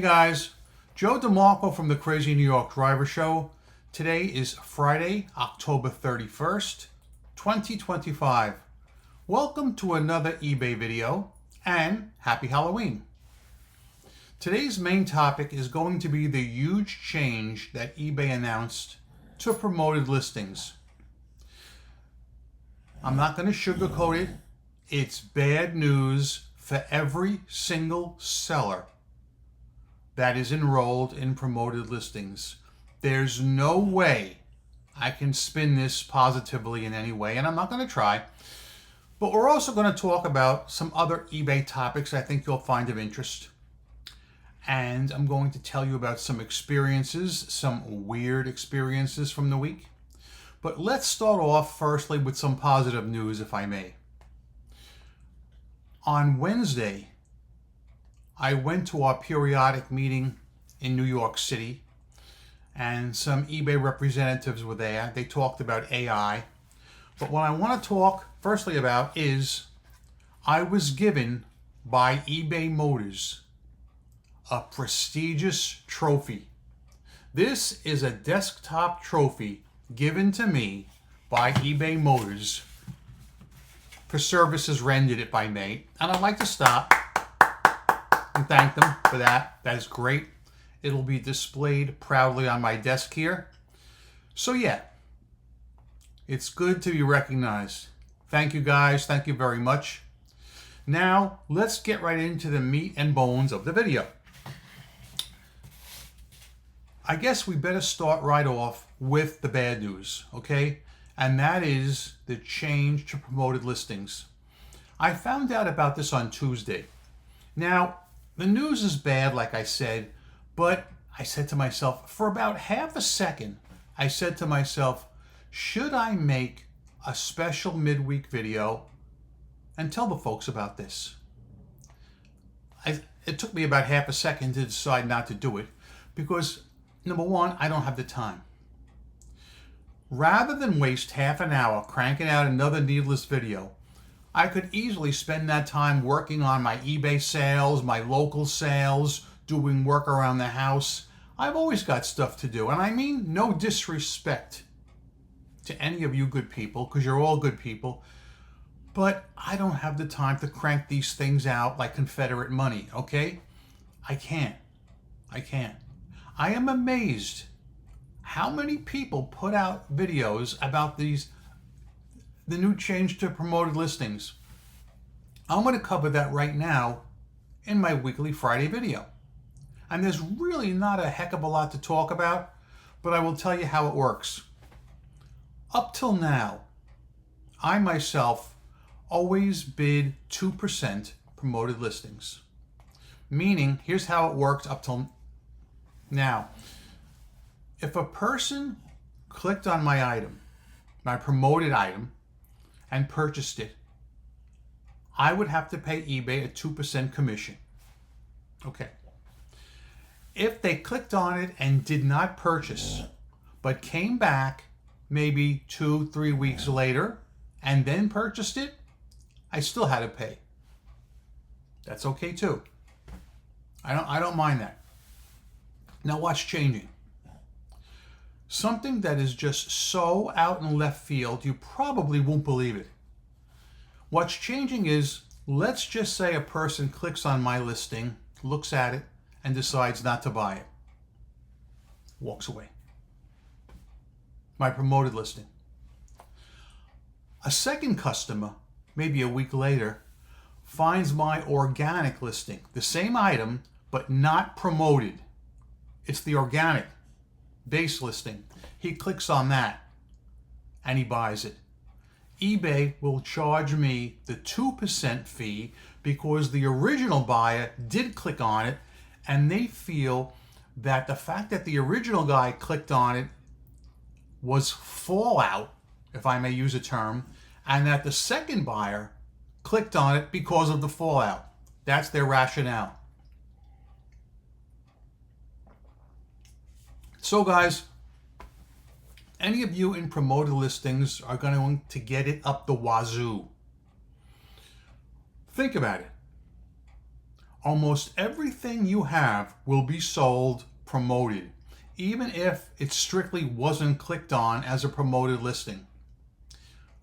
guys, Joe DeMarco from the Crazy New York Driver Show. Today is Friday, October 31st, 2025. Welcome to another eBay video and happy Halloween. Today's main topic is going to be the huge change that eBay announced to promoted listings. I'm not going to sugarcoat it. It's bad news for every single seller that is enrolled in promoted listings. There's no way I can spin this positively in any way, and I'm not going to try. But we're also going to talk about some other eBay topics I think you'll find of interest. And I'm going to tell you about some experiences, some weird experiences from the week. But let's start off firstly with some positive news, if I may. On Wednesday, I went to our periodic meeting in New York City, and some eBay representatives were there. They talked about AI. But what I want to talk firstly about is I was given by eBay Motors a prestigious trophy. This is a desktop trophy given to me by eBay Motors for services rendered, if I may. And I'd like to stop and thank them for that. That is great. It'll be displayed proudly on my desk here. So yeah, it's good to be recognized. Thank you guys. Thank you very much. Now, let's get right into the meat and bones of the video. I guess we better start right off with the bad news, okay? And that is the change to promoted listings. I found out about this on Tuesday. Now, the news is bad, like I said, but I said to myself, for about half a second, I said to myself, should I make a special midweek video and tell the folks about this? It took me about half a second to decide not to do it because, number one, I don't have the time. Rather than waste half an hour cranking out another needless video, I could easily spend that time working on my eBay sales, my local sales, doing work around the house. I've always got stuff to do. And I mean no disrespect to any of you good people, because you're all good people. But I don't have the time to crank these things out like Confederate money, okay? I can't. I am amazed how many people put out videos about the new change to promoted listings. I'm going to cover that right now in my weekly Friday video. And there's really not a heck of a lot to talk about, but I will tell you how it works. Up till now, I myself always bid 2% promoted listings. Meaning, here's how it worked up till now. If a person clicked on my item, my promoted item, and purchased it, I would have to pay eBay a 2% commission. Okay. If they clicked on it and did not purchase, but came back maybe 2-3 weeks later and then purchased it, I still had to pay. That's okay too. I don't mind that. Now what's changing? Something that is just so out in left field, you probably won't believe it. What's changing is, let's just say a person clicks on my listing, looks at it, and decides not to buy it. Walks away. My promoted listing. A second customer, maybe a week later, finds my organic listing, the same item, but not promoted. It's the organic base listing. He clicks on that and he buys it. eBay will charge me the 2% fee because the original buyer did click on it, and they feel that the fact that the original guy clicked on it was fallout, if I may use a term, and that the second buyer clicked on it because of the fallout. That's their rationale. So guys, any of you in promoted listings are going to get it up the wazoo. Think about it. Almost everything you have will be sold promoted, even if it strictly wasn't clicked on as a promoted listing.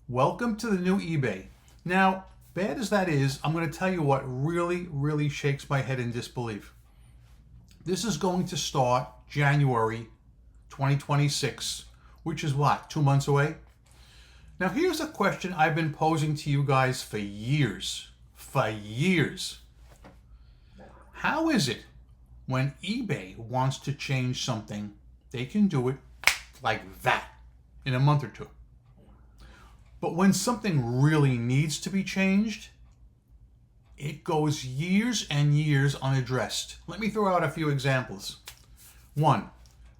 Welcome to the new eBay. Now, bad as that is, I'm going to tell you what really shakes my head in disbelief. This is going to start January 2026, which is what, 2 months away? Now, here's a question I've been posing to you guys for years. How is it when eBay wants to change something, they can do it like that in a month or two? But when something really needs to be changed, it goes years and years unaddressed. Let me throw out a few examples. 1,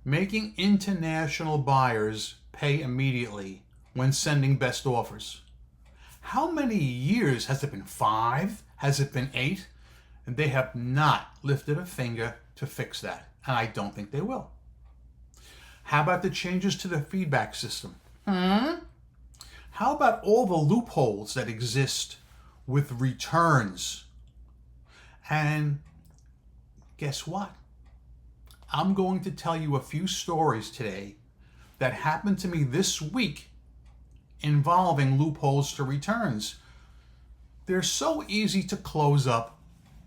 making international buyers pay immediately when sending best offers. How many years has it been? 5? Has it been 8? And they have not lifted a finger to fix that. And I don't think they will. How about the changes to the feedback system? How about all the loopholes that exist with returns? And guess what? I'm going to tell you a few stories today that happened to me this week involving loopholes to returns. They're so easy to close up,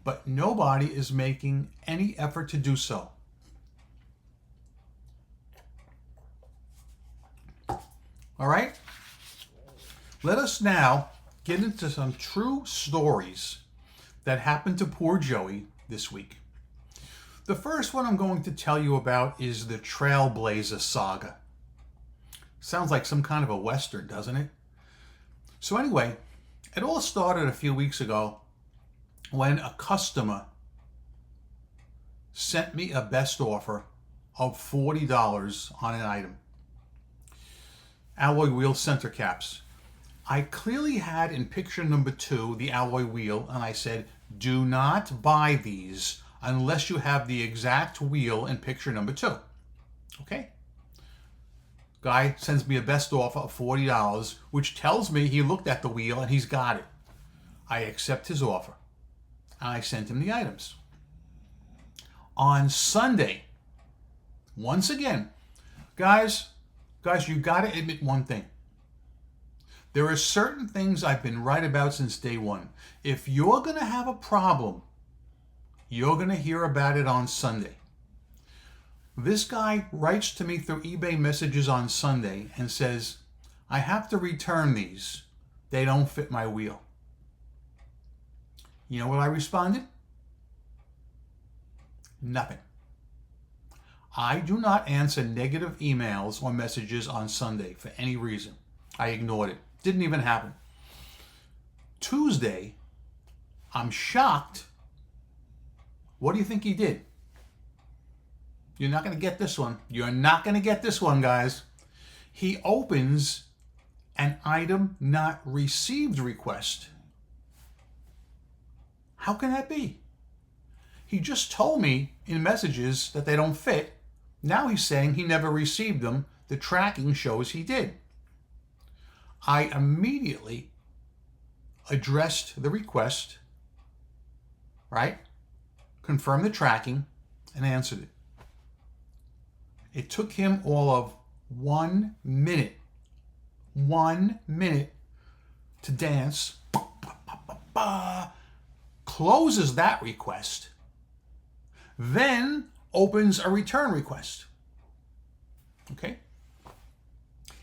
but nobody is making any effort to do so. All right? Let us now get into some true stories that happened to poor Joey this week. The first one I'm going to tell you about is the Trailblazer Saga. Sounds like some kind of a Western, doesn't it? So anyway, it all started a few weeks ago when a customer sent me a best offer of $40 on an item. Alloy wheel center caps. I clearly had in picture number 2 the alloy wheel, and I said, do not buy these unless you have the exact wheel in picture number 2. Okay? Guy sends me a best offer of $40, which tells me he looked at the wheel and he's got it. I accept his offer. And I sent him the items. On Sunday, once again, guys, you got to admit one thing. There are certain things I've been right about since day one. If you're going to have a problem, you're going to hear about it on Sunday. This guy writes to me through eBay messages on Sunday and says, I have to return these. They don't fit my wheel. You know what I responded? Nothing. I do not answer negative emails or messages on Sunday for any reason. I ignored it. Didn't even happen. Tuesday, I'm shocked. What do you think he did? You're not going to get this one. You're not going to get this one, guys. He opens an item not received request. How can that be? He just told me in messages that they don't fit. Now he's saying he never received them. The tracking shows he did. I immediately addressed the request, right? Confirmed the tracking and answered it. It took him all of 1 minute. 1 minute to dance. Closes that request. Then opens a return request. Okay?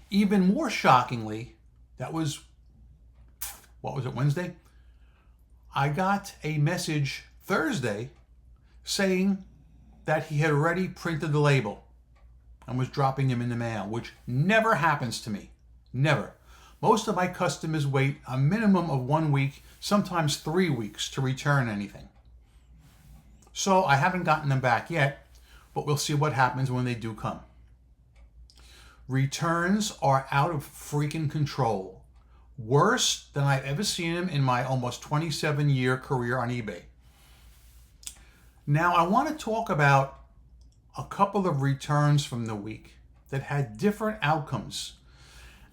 Even more shockingly, that was, what was it, Wednesday? I got a message Thursday saying that he had already printed the label and was dropping them in the mail, which never happens to me. Never. Most of my customers wait a minimum of 1 week, sometimes 3 weeks to return anything. So I haven't gotten them back yet, but we'll see what happens when they do come. Returns are out of freaking control. Worse than I've ever seen them in my almost 27-year career on eBay. Now I want to talk about a couple of returns from the week that had different outcomes.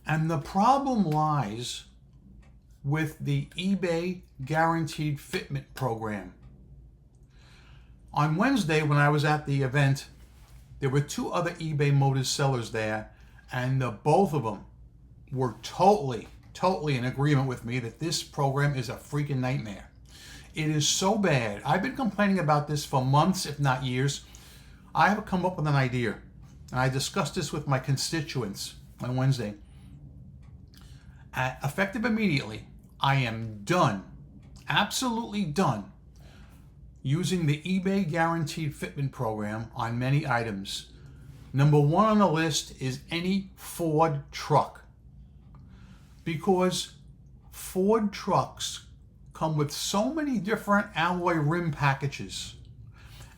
And the problem lies with the eBay Guaranteed Fitment program. On Wednesday, when I was at the event, there were two other eBay Motors sellers there, and both of them were totally in agreement with me that this program is a freaking nightmare. It is so bad. I've been complaining about this for months, if not years. I have come up with an idea, and I discussed this with my constituents on Wednesday. Effective immediately, I am done, absolutely done, using the eBay Guaranteed Fitment program on many items. Number one on the list is any Ford truck, because Ford trucks come with so many different alloy rim packages,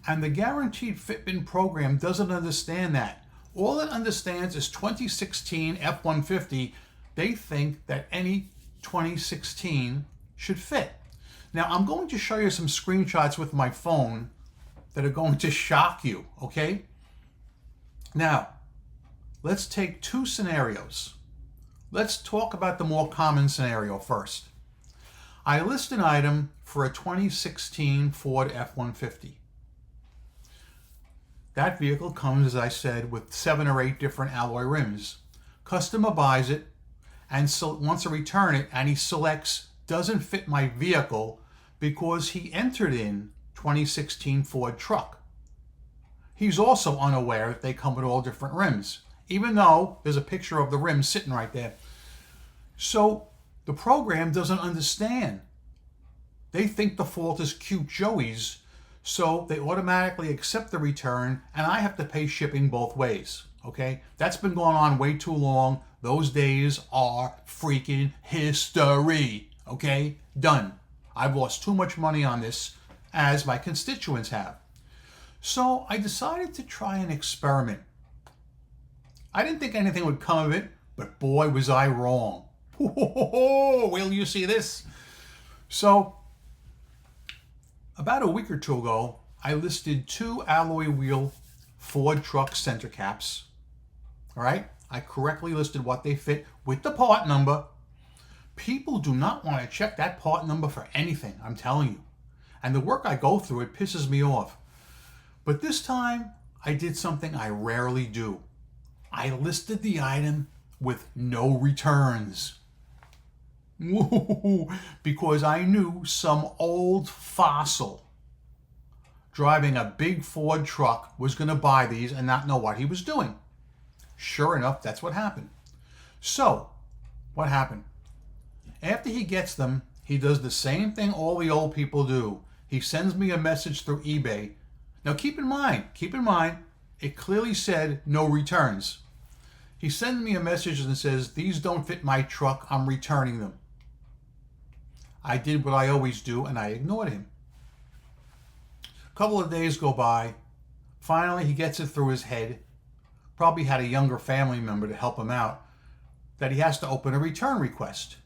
and the Guaranteed Fitment program doesn't understand that. All it understands is 2016 F-150. They think that any 2016 should fit. Now, I'm going to show you some screenshots with my phone that are going to shock you, okay? Now, let's take two scenarios. Let's talk about the more common scenario first. I list an item for a 2016 Ford F-150. That vehicle comes, as I said, with 7 or 8 different alloy rims. Customer buys it and wants to return it, and he selects doesn't fit my vehicle because he entered in 2016 Ford truck. He's also unaware that they come with all different rims, even though there's a picture of the rims sitting right there. So the program doesn't understand. They think the fault is cute Joey's, so they automatically accept the return, and I have to pay shipping both ways. Okay? That's been going on way too long. Those days are freaking history. Okay? Done. I've lost too much money on this, as my constituents have. So I decided to try an experiment. I didn't think anything would come of it, but boy, was I wrong. Will you see this? So, about a week or two ago, I listed 2 alloy wheel Ford truck center caps. All right? I correctly listed what they fit with the part number. People do not want to check that part number for anything, I'm telling you. And the work I go through, it pisses me off. But this time, I did something I rarely do. I listed the item with no returns. Because I knew some old fossil driving a big Ford truck was going to buy these and not know what he was doing. Sure enough, that's what happened. So, what happened? After he gets them, he does the same thing all the old people do. He sends me a message through eBay. Now keep in mind, it clearly said no returns. He sends me a message and says, these don't fit my truck, I'm returning them. I did what I always do, and I ignored him. A couple of days go by. Finally, he gets it through his head, probably had a younger family member to help him out, that he has to open a return request.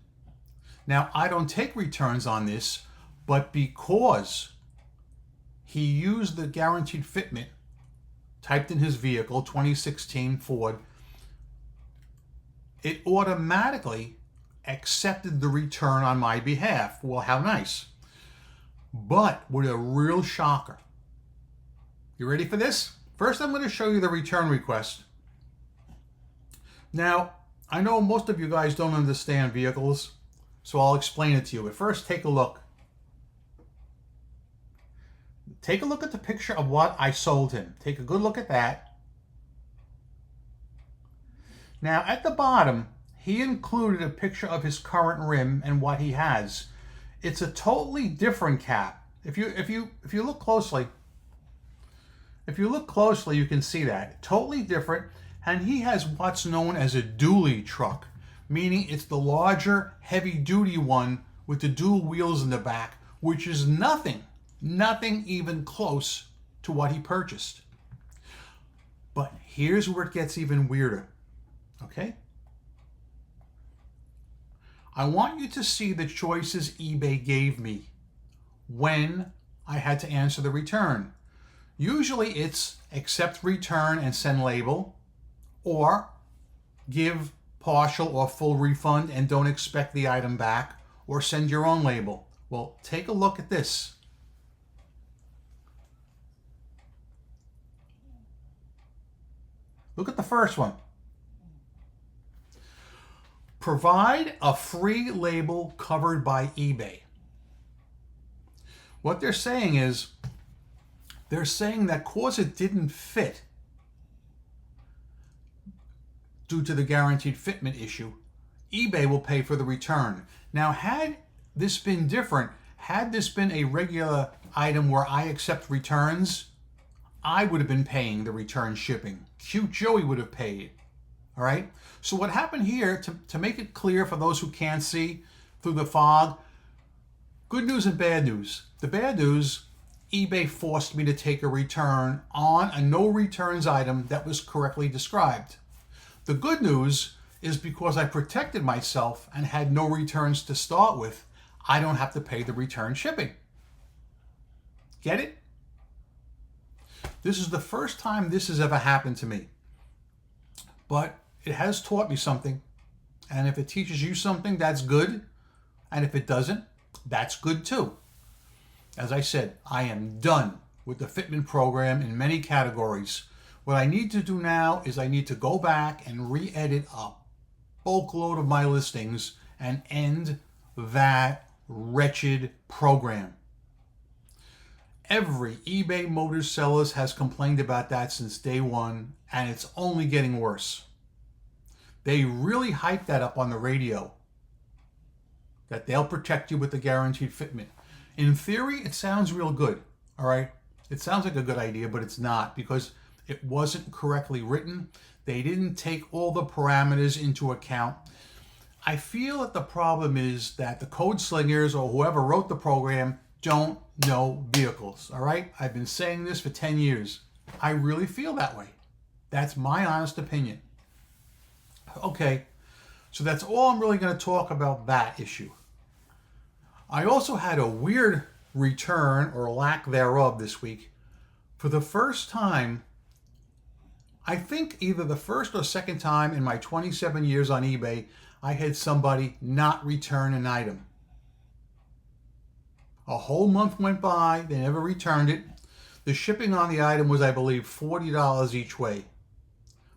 Now, I don't take returns on this, but because he used the Guaranteed Fitment, typed in his vehicle, 2016 Ford, it automatically accepted the return on my behalf. Well, how nice. But with a real shocker. You ready for this? First, I'm going to show you the return request. Now, I know most of you guys don't understand vehicles, so I'll explain it to you. But first, take a look. Take a look at the picture of what I sold him. Take a good look at that. Now, at the bottom, he included a picture of his current rim and what he has. It's a totally different cap. If you look closely, you can see that. Totally different. And he has what's known as a dually truck, meaning it's the larger, heavy-duty one with the dual wheels in the back, which is nothing even close to what he purchased. But here's where it gets even weirder, okay? I want you to see the choices eBay gave me when I had to answer the return. Usually it's accept return and send label, or give partial or full refund and don't expect the item back, or send your own label. Well, take a look at this. Look at the first one. Provide a free label covered by eBay. What they're saying is, they're saying that because it didn't fit due to the guaranteed fitment issue, eBay will pay for the return. Now, had this been different, had this been a regular item where I accept returns, I would have been paying the return shipping. Cute Joey would have paid. All right? So what happened here, to make it clear for those who can't see through the fog, good news and bad news. The bad news, eBay forced me to take a return on a no returns item that was correctly described. The good news is because I protected myself and had no returns to start with, I don't have to pay the return shipping. Get it? This is the first time this has ever happened to me. But it has taught me something. And if it teaches you something, that's good. And if it doesn't, that's good too. As I said, I am done with the fitment program in many categories. What I need to do now is I need to go back and re-edit a bulk load of my listings and end that wretched program. Every eBay Motors sellers has complained about that since day one, and it's only getting worse. They really hype that up on the radio, that they'll protect you with the guaranteed fitment. In theory, it sounds real good, all right? It sounds like a good idea, but it's not, because it wasn't correctly written. They didn't take all the parameters into account. I feel that the problem is that the code slingers or whoever wrote the program don't know vehicles, all right? I've been saying this for 10 years. I really feel that way. That's my honest opinion. Okay, so that's all I'm really going to talk about that issue. I also had a weird return or lack thereof this week. For the first time, I think either the first or second time in my 27 years on eBay, I had somebody not return an item. A whole month went by, they never returned it. The shipping on the item was, I believe, $40 each way,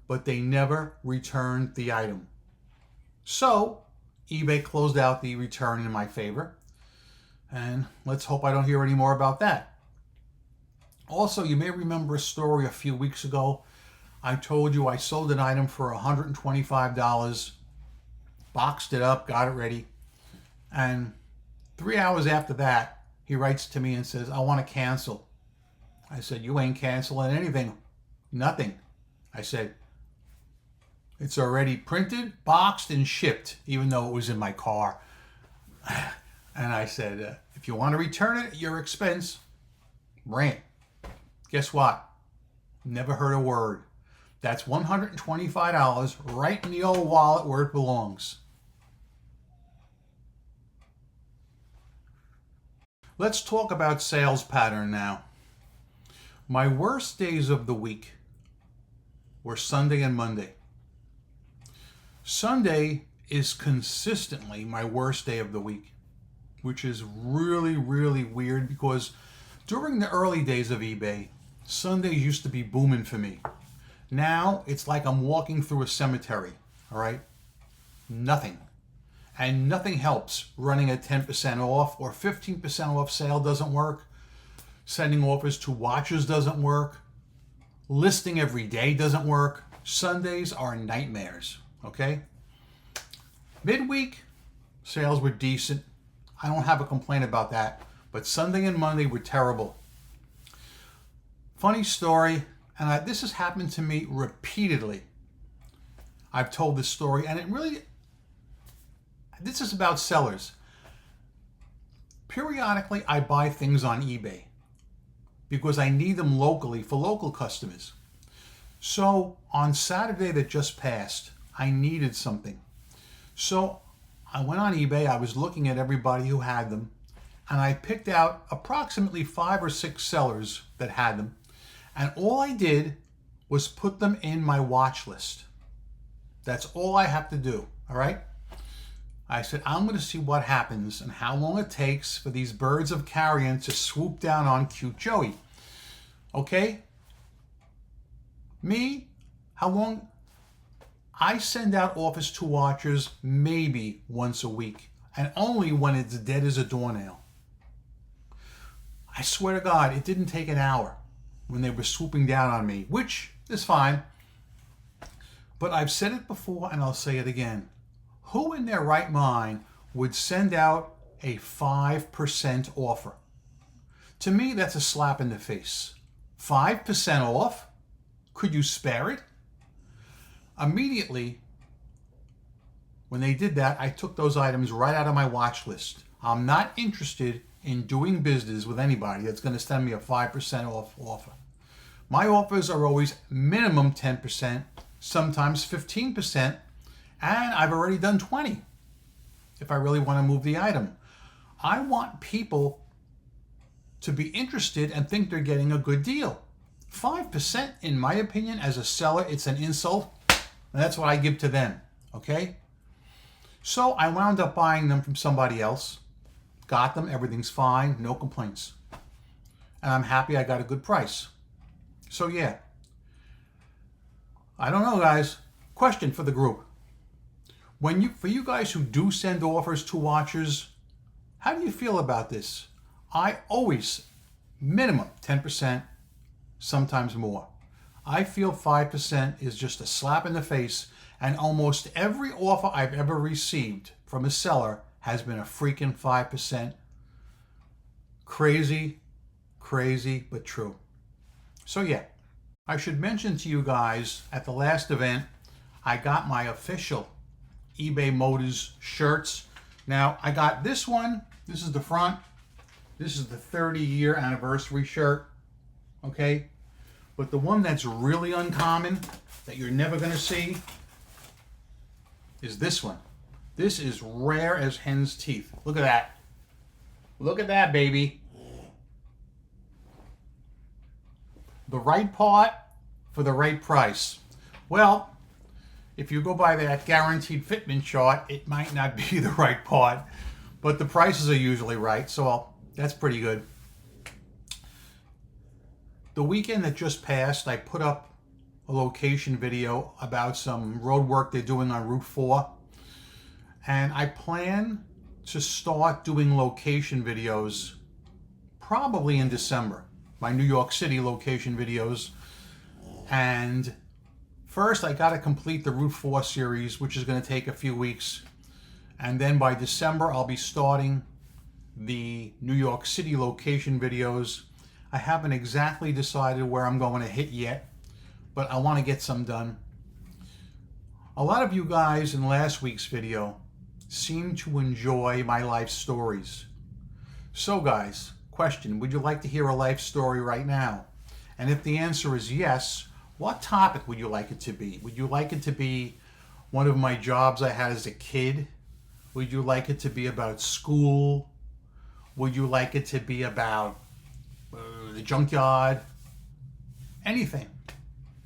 but they never returned the item. So eBay closed out the return in my favor, and let's hope I don't hear any more about that. Also, you may remember a story a few weeks ago. I told you I sold an item for $125, boxed it up, got it ready, and 3 hours after that, he writes to me and says, I want to cancel. I said, you ain't canceling anything. Nothing. I said, it's already printed, boxed, and shipped, even though it was in my car. And I said, if you want to return it at your expense, bring it. Guess what? Never heard a word. That's $125 right in the old wallet where it belongs. Let's talk about sales pattern now. My worst days of the week were Sunday and Monday. Sunday is consistently my worst day of the week, which is really, really weird because during the early days of eBay, Sundays used to be booming for me. Now it's like I'm walking through a cemetery, all right? Nothing. And nothing helps. Running a 10% off or 15% off sale doesn't work. Sending offers to watchers doesn't work. Listing every day doesn't work. Sundays are nightmares, okay? Midweek, sales were decent. I don't have a complaint about that. But Sunday and Monday were terrible. Funny story, and this has happened to me repeatedly. I've told this story, and this is about sellers. Periodically, I buy things on eBay because I need them locally for local customers. So on Saturday that just passed, I needed something. So I went on eBay, I was looking at everybody who had them, and I picked out approximately 5 or 6 sellers that had them, and all I did was put them in my watch list. That's all I have to do, all right? I said, I'm going to see what happens and how long it takes for these birds of carrion to swoop down on Cute Joey. Okay? Me, How long? I send out offers to watchers maybe once a week, and only when it's dead as a doornail. I swear to God, it didn't take an hour when they were swooping down on me, which is fine. But I've said it before and I'll say it again. Who in their right mind would send out a 5% offer? To me, that's a slap in the face. 5% off? Could you spare it? Immediately, when they did that, I took those items right out of my watch list. I'm not interested in doing business with anybody that's going to send me a 5% off offer. My offers are always minimum 10%, sometimes 15%, and I've already done 20 if I really want to move the item. I want people to be interested and think they're getting a good deal. 5%, in my opinion, as a seller, it's an insult, and that's what I give to them, okay? So I wound up buying them from somebody else, got them, everything's fine, no complaints. And I'm happy I got a good price. So yeah, I don't know, guys. Question for the group. For you guys who do send offers to watchers, how do you feel about this? I always, minimum 10%, sometimes more. I feel 5% is just a slap in the face, and almost every offer I've ever received from a seller has been a freaking 5%. Crazy, crazy, but true. So yeah, I should mention to you guys, at the last event, I got my official eBay Motors shirts. Now, I got this one. This is the front. This is the 30-year anniversary shirt, okay? But the one that's really uncommon, that you're never going to see, is this one. This is rare as hen's teeth. Look at that. Look at that, baby. The right part for the right price. Well, if you go by that guaranteed fitment chart, it might not be the right part, but the prices are usually right, so that's pretty good. The weekend that just passed, I put up a location video about some road work they're doing on Route 4, and I plan to start doing location videos probably in December, my New York City location videos. And first I got to complete the Route 4 series, which is going to take a few weeks, and then by December I'll be starting the New York City location videos. I haven't exactly decided where I'm going to hit yet, but I want to get some done. A lot of you guys in last week's video seem to enjoy my life stories. So guys, question, would you like to hear a life story right now? And if the answer is yes, what topic would you like it to be? Would you like it to be one of my jobs I had as a kid? Would you like it to be about school? Would you like it to be about the junkyard? Anything.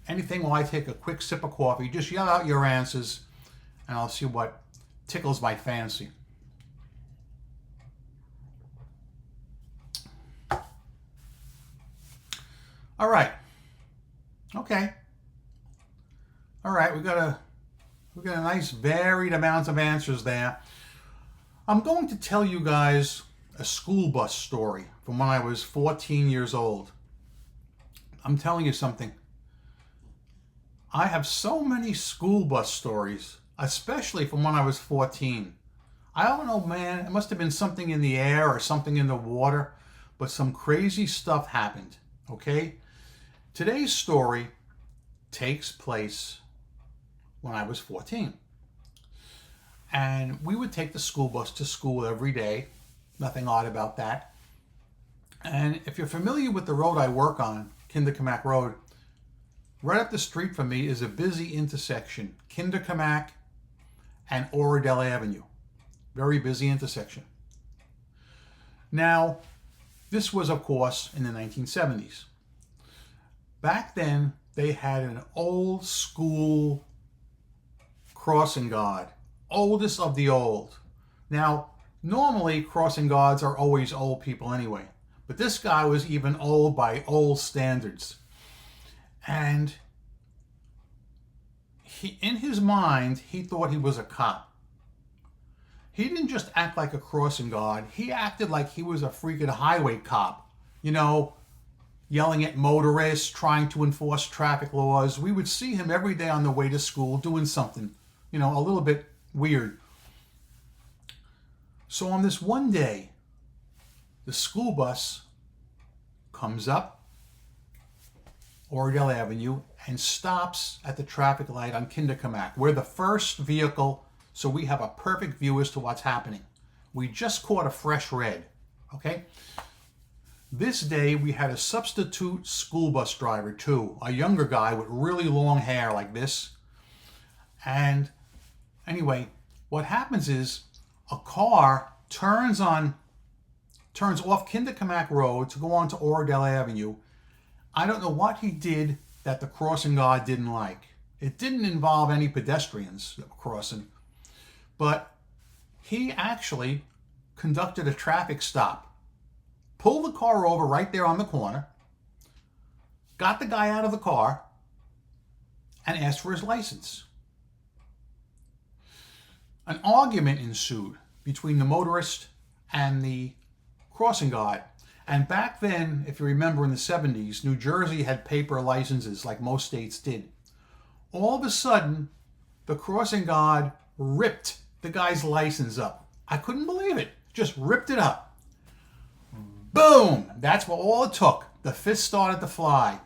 Anything while I take a quick sip of coffee. Just yell out your answers and I'll see what tickles my fancy. All right. Okay. All right, we got a nice varied amount of answers there. I'm going to tell you guys a school bus story from when I was 14 years old. I'm telling you something. I have so many school bus stories, especially from when I was 14. I don't know, man, it must have been something in the air or something in the water, but some crazy stuff happened, okay? Today's story takes place when I was 14. And we would take the school bus to school every day. Nothing odd about that. And if you're familiar with the road I work on, Kinderkamak Road, right up the street from me is a busy intersection, Kinderkamak and Oradell Avenue. Very busy intersection. Now, this was, of course, in the 1970s. Back then, they had an old school crossing guard, oldest of the old. Now, normally crossing guards are always old people anyway, but this guy was even old by old standards. And in his mind, he thought he was a cop. He didn't just act like a crossing guard. He acted like he was a freaking highway cop. You know, yelling at motorists, trying to enforce traffic laws. We would see him every day on the way to school doing something, you know, a little bit weird. So on this one day, the school bus comes up Oradell Avenue and stops at the traffic light on Kinderkamak. We're the first vehicle, so we have a perfect view as to what's happening. We just caught a fresh red, okay? This day, we had a substitute school bus driver, too. A younger guy with really long hair like this. And anyway, what happens is a car turns off Kinderkamak Road to go on to Oradell Avenue. I don't know what he did that the crossing guard didn't like. It didn't involve any pedestrians that were crossing. But he actually conducted a traffic stop. Pulled the car over right there on the corner, got the guy out of the car, and asked for his license. An argument ensued between the motorist and the crossing guard. And back then, if you remember in the 70s, New Jersey had paper licenses like most states did. All of a sudden, the crossing guard ripped the guy's license up. I couldn't believe it. Just ripped it up. Boom! That's what all it took. The fist started to fly.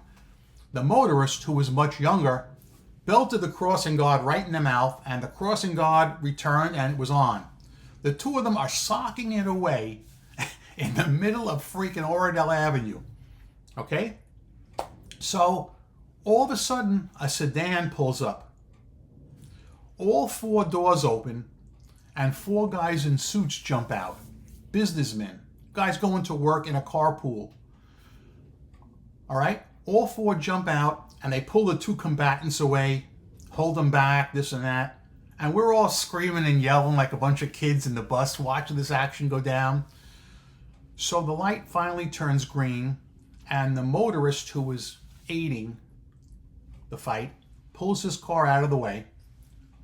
The motorist, who was much younger, belted the crossing guard right in the mouth, and the crossing guard returned and it was on. The two of them are socking it away in the middle of freaking Oradell Avenue. Okay? So, all of a sudden, a sedan pulls up. All four doors open, and four guys in suits jump out. Businessmen. Guys going to work in a carpool. All right? All four jump out, and they pull the two combatants away, hold them back, this and that. And we're all screaming and yelling like a bunch of kids in the bus watching this action go down. So the light finally turns green, and the motorist who was aiding the fight pulls his car out of the way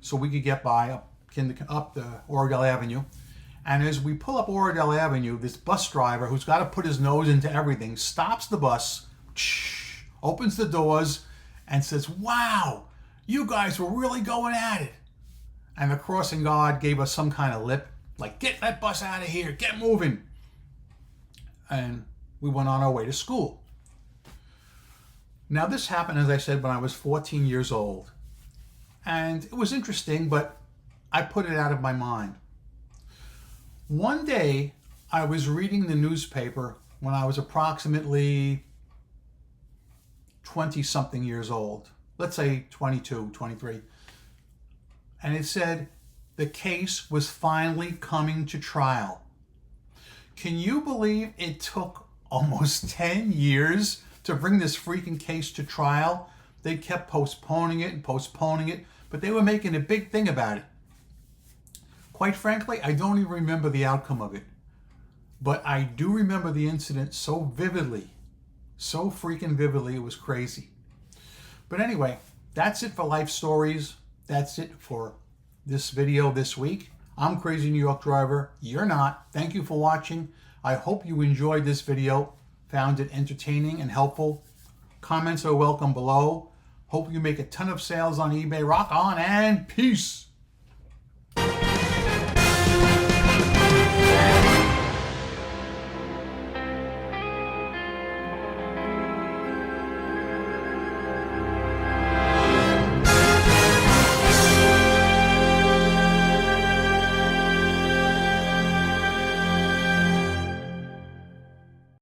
so we could get by up the Oradell Avenue. And as we pull up Oradell Avenue, this bus driver, who's got to put his nose into everything, stops the bus, opens the doors, and says, "Wow, you guys were really going at it." And the crossing guard gave us some kind of lip, like, "Get that bus out of here, get moving." And we went on our way to school. Now, this happened, as I said, when I was 14 years old. And it was interesting, but I put it out of my mind. One day, I was reading the newspaper when I was approximately 20-something years old. Let's say 22, 23. And it said the case was finally coming to trial. Can you believe it took almost 10 years to bring this freaking case to trial? They kept postponing it, but they were making a big thing about it. Quite frankly, I don't even remember the outcome of it. But I do remember the incident so vividly. So freaking vividly, it was crazy. But anyway, that's it for Life Stories. That's it for this video this week. I'm Crazy New York Driver. You're not. Thank you for watching. I hope you enjoyed this video, found it entertaining and helpful. Comments are welcome below. Hope you make a ton of sales on eBay. Rock on and peace.